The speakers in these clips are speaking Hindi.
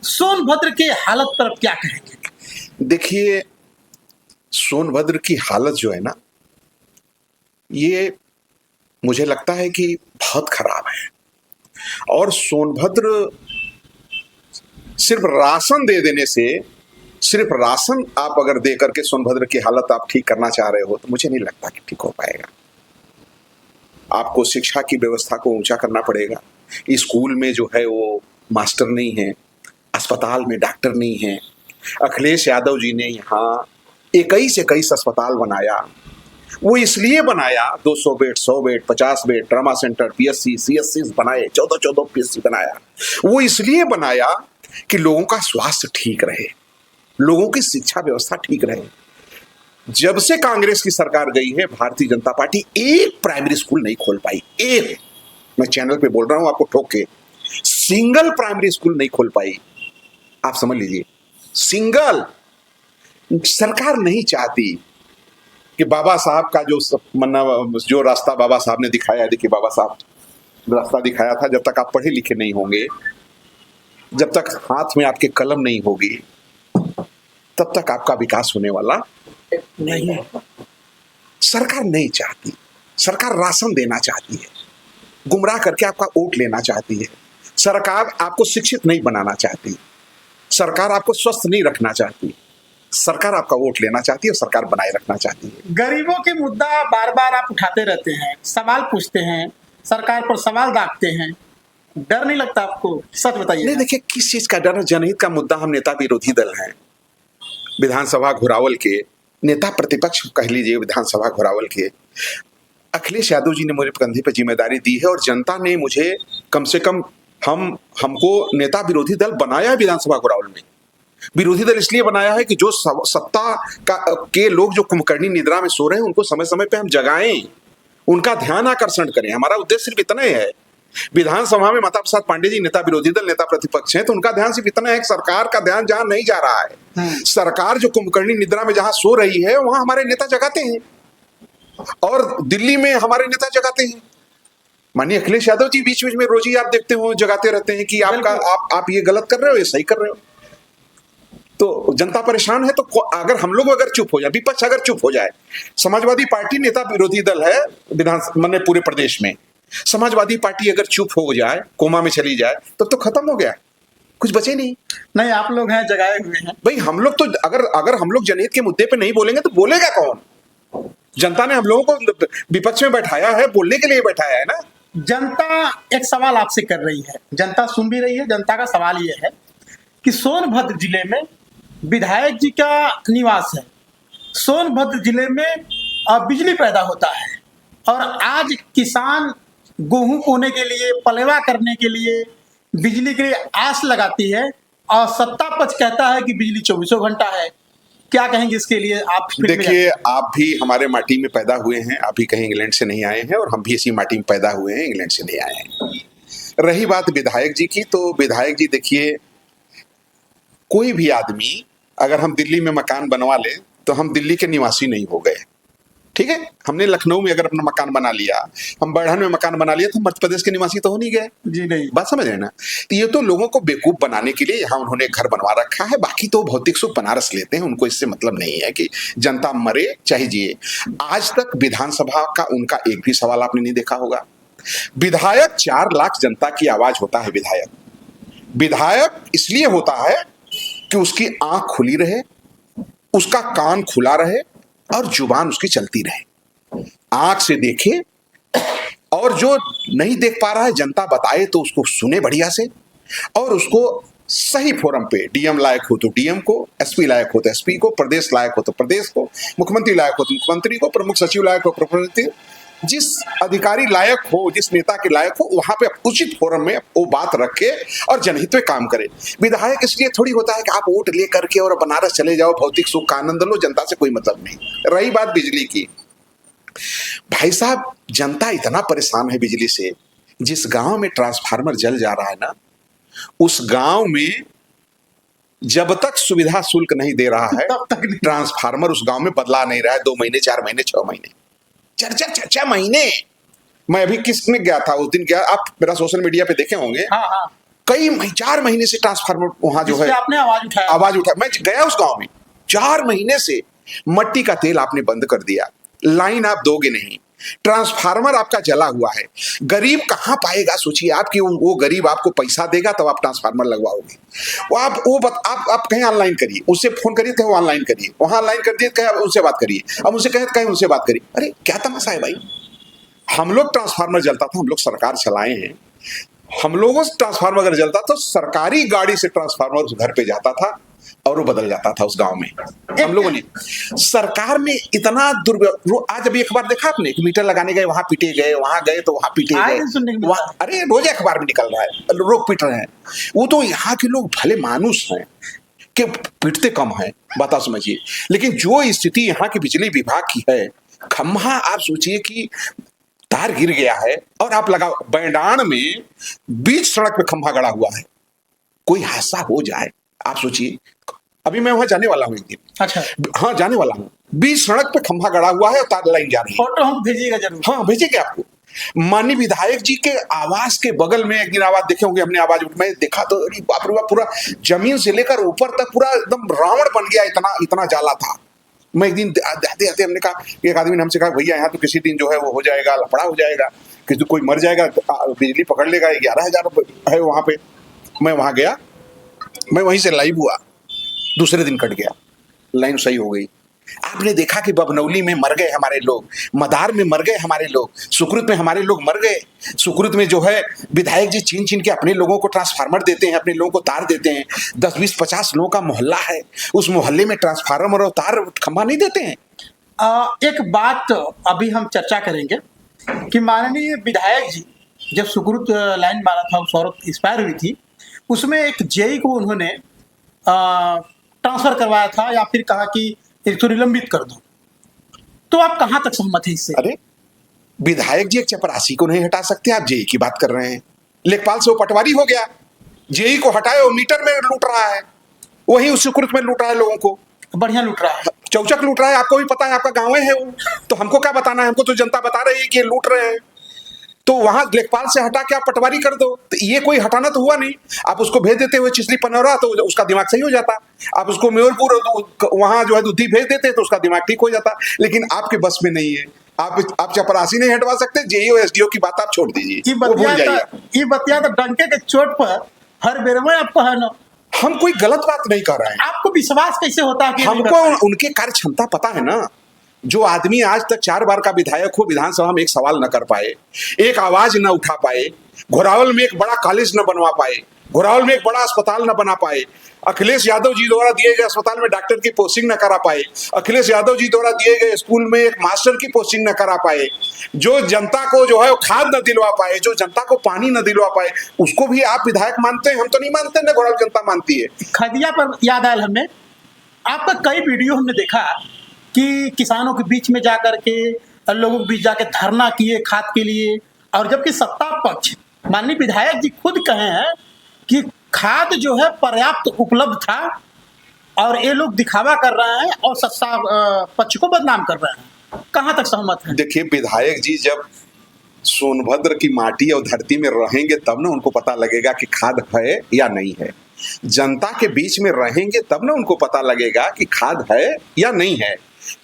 सोनभद्र की हालत पर अब क्या कहेंगे? देखिए, सोनभद्र की हालत जो है ना, ये मुझे लगता है कि बहुत खराब है। और सोनभद्र सिर्फ राशन दे देने से, सिर्फ राशन आप अगर दे करके सोनभद्र की हालत आप ठीक करना चाह रहे हो तो मुझे नहीं लगता कि ठीक हो पाएगा। आपको शिक्षा की व्यवस्था को ऊंचा करना पड़ेगा। स्कूल में जो है वो मास्टर नहीं है, अस्पताल में डॉक्टर नहीं है। अखिलेश यादव जी ने यहाँ 21 अस्पताल बनाया। वो इसलिए बनाया, 200 bed, 100 bed, 50 bed, trauma centre, PSC, CSC बनाए, 14 पीएससी बनाया। वो इसलिए बनाया कि लोगों का स्वास्थ्य ठीक रहे, लोगों की शिक्षा व्यवस्था ठीक रहे। जब से कांग्रेस की सरकार गई है, भारतीय जनता पार्टी एक प्राइमरी स्कूल नहीं खोल पाई। एक, मैं चैनल पे बोल रहा हूं आपको ठोक के, सिंगल प्राइमरी स्कूल नहीं खोल पाई। आप समझ लीजिए, सिंगल। सरकार नहीं चाहती कि बाबा साहब का जो रास्ता बाबा साहब ने दिखाया, देखिए बाबा साहब रास्ता दिखाया था, जब तक आप पढ़े लिखे नहीं होंगे, जब तक हाथ में आपके कलम नहीं होगी, तब तक आपका विकास होने वाला नहीं। सरकार नहीं चाहती। सरकार राशन देना चाहती है, गुमराह करके आपका वोट लेना चाहती है। सरकार आपको शिक्षित नहीं बनाना चाहती। सरकार आपको स्वस्थ नहीं रखना चाहती। सरकार आपका वोट लेना चाहती है और सरकार बनाए रखना चाहती है। गरीबों के मुद्दा बार बार आप उठाते रहते हैं, सवाल पूछते हैं, सरकार पर सवाल दागते हैं, डर नहीं लगता आपको? सच बताइए। नहीं, देखिए, किस चीज का डर? जनहित का मुद्दा। हम नेता विरोधी दल हैं, विधानसभा घोरावल के नेता प्रतिपक्ष कह लीजिए, विधानसभा घोरावल के अखिलेश यादव जी ने मेरे कंधे पर जिम्मेदारी दी है और जनता ने मुझे कम से कम हमको नेता विरोधी दल बनाया है। विधानसभा घोरावल में विरोधी दल इसलिए बनाया है कि जो सत्ता के लोग जो कुंभकर्णी निद्रा में सो रहे हैं, उनको समय समय पे हम जगाएं, उनका ध्यान आकर्षण करें। हमारा उद्देश्य सिर्फ इतना ही है। विधानसभा में माता प्रसाद पांडेय जी नेता विरोधी दल नेता प्रतिपक्ष हैं, तो उनका ध्यान सिर्फ इतना है कि सरकार का ध्यान जहां नहीं जा रहा है, सरकार जो कुंभकर्णी निद्रा में जहां सो रही है, वहां हमारे नेता जगाते हैं और दिल्ली में हमारे नेता जगाते हैं। माननीय अखिलेश यादव जी बीच बीच में रोज ही आप देखते हो जगाते रहते हैं कि आप ये गलत कर रहे हो, ये सही कर रहे हो। तो जनता परेशान है। तो अगर हम लोग चुप हो जाए, विपक्ष अगर चुप हो जाए, समाजवादी पार्टी नेता विरोधी दल है माने पूरे प्रदेश में, समाजवादी पार्टी अगर चुप हो जाए, कोमा में चली जाए, तब तो खत्म हो गया, कुछ बचे नहीं। नहीं, आप लोग हैं, जगाए हुए हैं भाई। हम लोग तो अगर हम लोग जनहित के मुद्दे पे नहीं बोलेंगे तो बोलेगा कौन? जनता ने हम लोगों को विपक्ष में बैठाया है, बोलने के लिए बैठाया है ना। जनता एक सवाल आपसे कर रही है, जनता सुन भी रही है। जनता का सवाल यह है कि सोनभद्र जिले में विधायक जी का निवास है, सोनभद्र जिले में बिजली पैदा होता है, और आज किसान गेहूं बोने के लिए, पलेवा करने के लिए बिजली के लिए आस लगाती है, और सत्ता पक्ष कहता है कि बिजली 24 घंटा है। क्या कहेंगे इसके लिए आप? देखिए, आप भी हमारे माटी में पैदा हुए हैं, आप भी कहीं इंग्लैंड से नहीं आए हैं, और हम भी इसी माटी में पैदा हुए हैं, इंग्लैंड से नहीं आए हैं। रही बात विधायक जी की, तो विधायक जी देखिए, कोई भी आदमी अगर हम दिल्ली में मकान बनवा ले तो हम दिल्ली के निवासी नहीं हो गए, ठीक है। हमने लखनऊ में अगर अपना मकान बना लिया, हम बढ़न में मकान बना लिया, तो मध्य प्रदेश के निवासी तो हो नहीं गए जी। नहीं, बात समझ रहे ना। तो ये तो लोगों को बेवकूफ बनाने के लिए यहाँ उन्होंने घर बनवा रखा है। बाकी तो भौतिक सुख बनारस लेते हैं, उनको इससे मतलब नहीं है कि जनता मरे चाहे जिए। आज तक विधानसभा का उनका एक भी सवाल आपने नहीं देखा होगा। विधायक 4 लाख जनता की आवाज होता है। विधायक इसलिए होता है कि उसकी आंख खुली रहे, उसका कान खुला रहे और जुबान उसकी चलती रहे। आंख से देखे, और जो नहीं देख पा रहा है जनता बताए तो उसको सुने बढ़िया से, और उसको सही फोरम पे, डीएम लायक हो तो डीएम को, एसपी लायक हो तो एसपी को, प्रदेश लायक हो तो प्रदेश को, मुख्यमंत्री लायक हो तो मुख्यमंत्री को, प्रमुख सचिव लायक हो प्रमुख सचिव, जिस अधिकारी लायक हो, जिस नेता के लायक हो, वहां पे उचित फोरम में वो बात रखे और जनहित में काम करे। विधायक इसलिए थोड़ी होता है कि आप वोट ले करके और बनारस चले जाओ, भौतिक सुख का आनंद लो, जनता से कोई मतलब नहीं। रही बात बिजली की, भाई साहब, जनता इतना परेशान है बिजली से। जिस गांव में ट्रांसफार्मर जल जा रहा है ना, उस गांव में जब तक सुविधा शुल्क नहीं दे रहा है, तब तक ट्रांसफार्मर उस गांव में बदला नहीं रहा है। 2 महीने, 4 महीने, 6 महीने, 4 महीने। मैं अभी किस में गया था उस दिन, क्या आप मेरा सोशल मीडिया पे देखे होंगे? हाँ। कई 4 महीने से ट्रांसफार्मर वहां जो जिस है पे आपने आवाज उठाया। आवाज उठा। मैं गया उस गांव में, 4 महीने से मट्टी का तेल आपने बंद कर दिया, लाइन आप दोगे नहीं, ट्रांसफार्मर आपका जला हुआ है। गरीब कहां पाएगा सोचिए आप कि वो गरीब आपको पैसा देगा तब आप ट्रांसफार्मर लगवाओगे। आप कहीं ऑनलाइन करिए, उससे फोन करिए तो ऑनलाइन करिए, वहां ऑनलाइन कर दिए कहे उनसे बात करिए, अब उनसे कहे कहीं उनसे बात करिए। अरे क्या तमाशा है भाई। हम लोग ट्रांसफार्मर जलता था, हम लोग सरकार चलाए हैं, हम लोगों से ट्रांसफार्मर अगर जलता तो सरकारी गाड़ी से ट्रांसफार्मर उस घर पे जाता था और वो बदल जाता था उस गांव में। हम लोगों ने, सरकार ने इतना आज अभी अखबार देखा आपने कि मीटर लगाने गए वहां पीटे गए, वहां गए तो वहां पीटे गए, वहां अरे रोज अखबार में निकल रहा है लोग पीट रहे हैं। वो तो यहाँ के लोग भले मानुस हैं कि पीटते कम हैं, बता समझिए। लेकिन जो स्थिति यहाँ की बिजली विभाग की है, खम्भा आप सोचिए कि तार गिर गया है और आप लगाओ बैडान में बीच सड़क पे खंभा गड़ा हुआ है, कोई हादसा हो जाए आप सोचिए। अभी मैं वहां जाने वाला हूँ एक दिन। अच्छा, हाँ जाने वाला हूँ, बीच सड़क पे खंभा गड़ा हुआ है और तार लाइन जा रही है। फोटो हम भेजिएगा जरूर। हाँ भेजेंगे आपको। माननीय विधायक जी के आवास के बगल में एक दिन आवाज देखे होंगे हमने, आवाज मैं देखा तो अरे बाप रे बाप, पूरा जमीन से लेकर ऊपर तक पूरा एकदम रावण बन गया, इतना इतना जाला था। मैं एक दिन आते आते हमने कहा, एक आदमी ने हमसे कहा भैया यहाँ तो किसी दिन जो है वो हो जाएगा, लफड़ा हो जाएगा, किसी कोई मर जाएगा, बिजली पकड़ लेगा, 11,000 है वहां पे। मैं वहां गया, मैं वहीं से लाइव हुआ, दूसरे दिन कट गया, लाइन सही हो गई। आपने देखा कि बबनौली में मर गए हमारे लोग, मदार में मर गए हमारे लोग, सुकृत में हमारे लोग मर गए। सुकृत में जो है विधायक जी छीन छीन के अपने लोगों को ट्रांसफार्मर देते हैं, अपने लोगों को तार देते हैं। 10, 20, 50 लोगों का मोहल्ला है, उस मोहल्ले में ट्रांसफार्मर और तार खंभा नहीं देते हैं। एक बात अभी हम चर्चा करेंगे कि माननीय विधायक जी जब सुकृत लाइन मारा था, उस औरत एक्सपायर हुई थी, उसमें एक जेई को उन्होंने ट्रांसफर करवाया था या फिर कहा कि इसको निलंबित कर दो, तो आप कहां तक सहमत हैं इससे? अरे विधायक जी एक चपरासी को नहीं हटा सकते, आप जेई की बात कर रहे हैं। लेखपाल से वो पटवारी हो गया, जेई को हटाए, वो मीटर में लूट रहा है, वही उस सुकृत में लूट रहा है लोगों को, बढ़िया लूट रहा है, चौचक लूट रहा है। आपको भी पता है, आपका गाँव है वो, तो हमको क्या बताना है, हमको तो जनता बता रही है कि ये लूट रहे हैं। तो वहां लेखपाल से हटा के आप पटवारी कर दो, तो ये कोई हटाना तो हुआ नहीं। आप उसको भेज देते हुए चिचली पनौरा तो उसका दिमाग सही हो जाता, आप उसको मेयरपुर वहां जो है दूधी भेज देते तो उसका दिमाग ठीक हो जाता। लेकिन आपके बस में नहीं है, आप चपरासी नहीं हटवा सकते, जेईओ एसडीओ की बात आप छोड़ दीजिए, वो भूल जाइए। ये बतिया तो डंके के चोट पर हर बेर में आपको है ना, हम कोई गलत बात नहीं कर रहे हैं। आपको विश्वास कैसे होता है कि हमको उनके कार्य क्षमता पता है ना। जो आदमी आज तक 4 बार का विधायक हो, विधानसभा में एक सवाल न कर पाए, एक आवाज न उठा पाए, घोरावल में एक बड़ा कॉलेज न बनवा पाए, घोरावल में एक बड़ा अस्पताल न बना पाए, अखिलेश यादव जी द्वारा दिए गए अस्पताल में डॉक्टर की पोस्टिंग न करा पाए, अखिलेश यादव जी द्वारा दिए गए स्कूल में एक मास्टर की पोस्टिंग न करा पाए, जो जनता को जो है वो खाद न दिलवा पाए, जो जनता को पानी न दिलवा पाए, उसको भी आप विधायक मानते हैं? हम तो नहीं मानते ना, घोरावल जनता मानती है। खदिया पर याद आया हमें, आपका कई वीडियो हमने देखा कि किसानों के बीच में जाकर के, लोगों के बीच जाके धरना किए खाद के लिए, और जबकि सत्ता पक्ष माननीय विधायक जी खुद कहे हैं कि खाद जो है पर्याप्त उपलब्ध था और ये लोग दिखावा कर रहे हैं और सत्ता पक्ष को बदनाम कर रहे हैं। कहां तक सहमत है? देखिए विधायक जी जब सोनभद्र की माटी और धरती में रहेंगे तब ना उनको पता लगेगा कि खाद है या नहीं है। जनता के बीच में रहेंगे तब ना उनको पता लगेगा कि खाद है या नहीं है।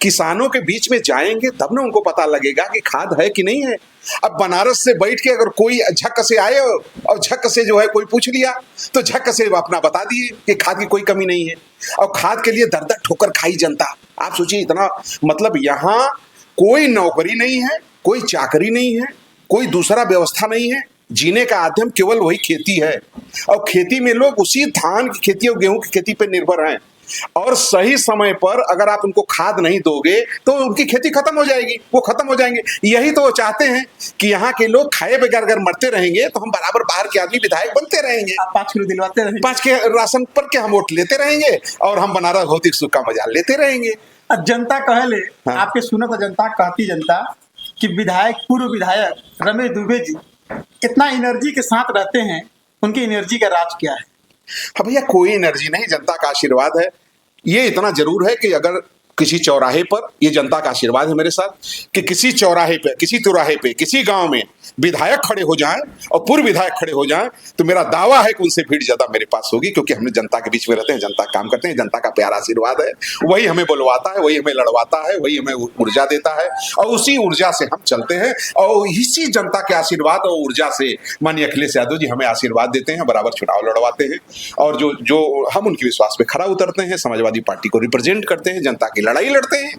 किसानों के बीच में जाएंगे तब ना उनको पता लगेगा कि खाद है कि नहीं है। अब बनारस से बैठ के अगर कोई झक से आए और झक से जो है कोई पूछ लिया तो झक से अपना बता दिए कि खाद की कोई कमी नहीं है, और खाद के लिए दर दर ठोकर खाई जनता। आप सोचिए इतना, मतलब यहाँ कोई नौकरी नहीं है, कोई चाकरी नहीं है, कोई दूसरा व्यवस्था नहीं है, जीने का माध्यम केवल वही खेती है। और खेती में लोग उसी धान की खेती और गेहूं की खेती पर निर्भर हैं, और सही समय पर अगर आप उनको खाद नहीं दोगे तो उनकी खेती खत्म हो जाएगी, वो खत्म हो जाएंगे। यही तो वो चाहते हैं कि यहाँ के लोग खाए बगैर अगर मरते रहेंगे तो हम बराबर बाहर के आदमी विधायक बनते रहेंगे, आप 5 किलो दिलवाते रहेंगे, 5 के राशन पर के हम वोट लेते रहेंगे और हम बनारस भौतिक सुख का मजा लेते रहेंगे। जनता कहले, हाँ। आपके सुनो तो जनता कहती जनता कि विधायक, पूर्व विधायक रमेश दुबे जी इतना एनर्जी के साथ रहते हैं, उनकी एनर्जी का राज क्या है? हाँ भैया, कोई एनर्जी नहीं, जनता का आशीर्वाद है। ये इतना जरूर है कि अगर किसी चौराहे पर, ये जनता का आशीर्वाद है मेरे साथ, कि किसी चौराहे पे, किसी तिराहे पे, किसी गांव में विधायक खड़े हो जाएं और पूर्व विधायक खड़े हो जाएं तो मेरा दावा है कि उनसे भीड़ ज्यादा मेरे पास होगी, क्योंकि हमने जनता के बीच में रहते हैं, जनता का काम करते हैं, जनता का प्यारा आशीर्वाद है, वही हमें बुलवाता है, वही हमें लड़वाता है, वही हमें ऊर्जा देता है और उसी ऊर्जा से हम चलते हैं। और इसी जनता के आशीर्वाद और ऊर्जा से माननीय अखिलेश यादव जी हमें आशीर्वाद देते हैं, बराबर चुनाव लड़वाते हैं और जो हम उनके विश्वास पे खरा उतरते हैं, समाजवादी पार्टी को रिप्रेजेंट करते हैं, जनता की लड़ाई लड़ते हैं।